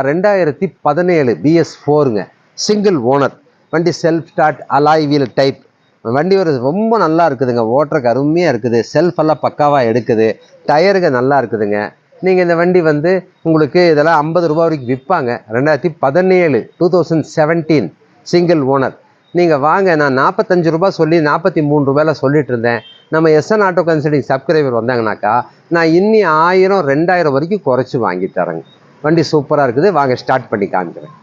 2017 BS4ங்க, single owner வண்டி, self start alloy wheel type வண்டி. ரொம்ப நல்லா இருக்குதுங்க, ஓட்டுறக்கு அருமையாக இருக்குது, செல்ஃப் எல்லாம் பக்காவாக எடுக்குது, டயருங்க நல்லா இருக்குதுங்க. நீங்கள் இந்த வண்டி உங்களுக்கு இதெல்லாம் 50 ரூபா வரைக்கும் விற்பாங்க. 2017 சிங்கிள் ஓனர். நீங்கள் வாங்க, நான் 45 ரூபா சொல்லி 43 ரூபாயில் சொல்லிட்டு இருந்தேன். நம்ம SN ஆட்டோ கன்சல்டிங் சப்ஸ்கிரைபர் வந்தாங்கனாக்கா நான் இன்னி 1000 2000 வரைக்கும் குறைச்சி வாங்கி தரேங்க. வண்டி சூப்பராக இருக்குது, வாங்க ஸ்டார்ட் பண்ணி காமிக்கிறேன்.